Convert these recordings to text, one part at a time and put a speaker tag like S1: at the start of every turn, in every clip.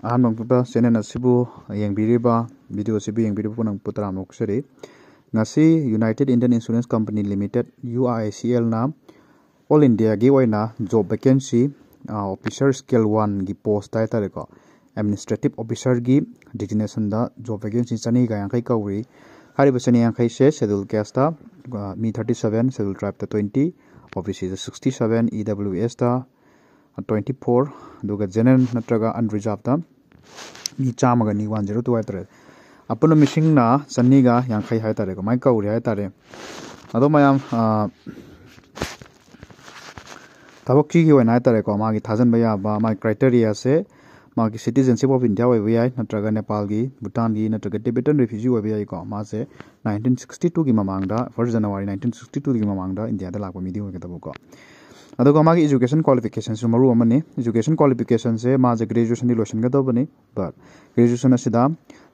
S1: Ahamnongpa channel asibu yengbiriba video asibu yengbiriba punang putram noksari ngasi United Indian Insurance Company Limited UIICL na All India gi oina job vacancy officer scale 1 gi post ta tare ko administrative officer gi designation da job vacancy chani ga yang kai kauri hari basani yang kai se schedule caste ta me 37 schedule tribe ta 20 office is 67 EWS ta 24 duga general natraga unreserved ta mi chamaga ni 102 ai apun missing na saniga yang khai hai tare ko mai kauri hai tare ado mayam tabokki gi wena tare ko magi thajan baya ba my criteria se magi citizenship of India oi bai natraga Nepal gi Bhutan gi natraga Tibetan refugee oi bai ko ma se 1962 gi mamang da 1 January 1962 gi mamang da India da lakpa mi di oi ga ko aduga magi education qualifications su maru amani education qualification se ma je graduation ni lotion ga do bani but graduation asida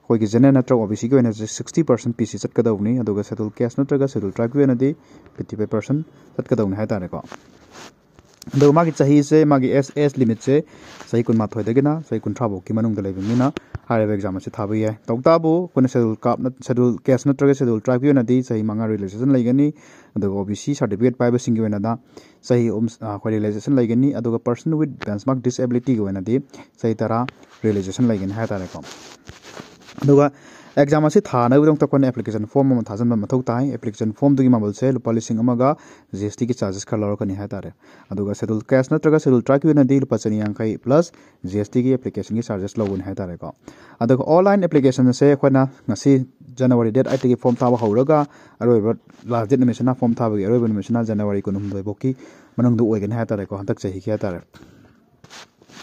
S1: khoi gi general natra obc gi wena 60% pc chat ka dawni aduga schedule caste natraga schedule tribe gi wena di 55% chat ka dawni hai tare ko do magi chahi se magi ss limit se sahi kun ma thoi dagina sahi kun thabo ki manung da lebina higher exam se thabi hai tawtabu kun schedule cap na schedule caste natraga schedule tribe gi wena di sahi manga realization laigani aduga obc certificate pai ba singi wena da sahi khoi realization laigani aduga person with benchmark disability gi wena di sahi tara realization laigani hai tare ko aduga exam ase thana widong takon application form ma thajan ma thau tai application form dugi mabal se lupa lising amaga GST ki charges kha lor kani ha tare aduga schedule cash natraga schedule track wena di lupa chani yang khai plus GST ki application ki charges logun ha tare ko aduga online application se khona ngasi January date 8 ki form thaba horaga aroiba last date nimishna form thaba gi aroiba nimishna January kunum doi boki manung du oigen ha tare ko hantak chahi ki ha tare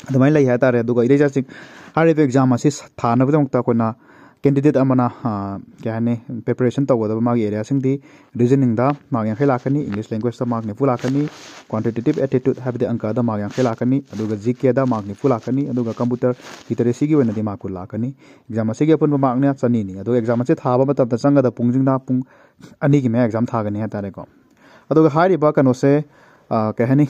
S1: adumai lai ha tare aduga ire jasik haribe exam ase thana widong takona candidate amana kyane preparation tawada magi area singdi reasoning da magi khelakani English language da magi fulakani quantitative aptitude habde anka da magi khelakani aduga gk da magi fulakani aduga computer literacy gi wena di makul lakani exam ase gi apun magna chani ni aduga exam ase thaba matam da changa da pungjing da pung ani gi me exam thagani ha tare ko aduga hari ba kano se kahani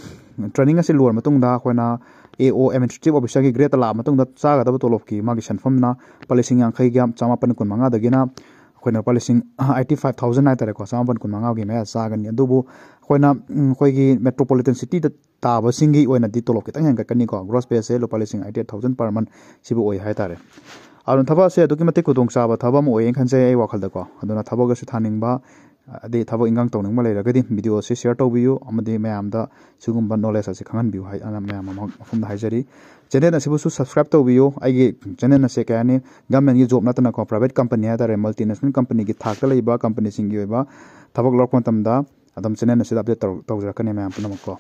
S1: training ase lor matung da khoina AO administrative officer gi grade la matung da chaga da tolof ki magi sanfam na policing yang khai gyam chama pan kun manga da gina khoina policing 85000 ai tare ko chama pan kun manga gi me chaga ni adubu khoina khoi gi metropolitan city da ta ba singi oina di tolof ki tang yang ka kani ko gross pay se policing 88000 per month sibu oi hai tare arun thaba se aduki mate kudong cha ba thaba mo oi khan se ai wakhal da ko aduna thaba ga su thaning ba ade thabo ingang tawning ma leira gadi video se share tawbiyu amade mayam da sugumba knowledge ase khangan biu hai ana mayam mafum da haijari channel asibu su subscribe tawbiyu aigi channel na se kayani government gi job na tana ko private company ha tare multinational company gi thak ta leiba company singi oiba thabok lok tam da adam channel na se update tawjara kane mayam punamko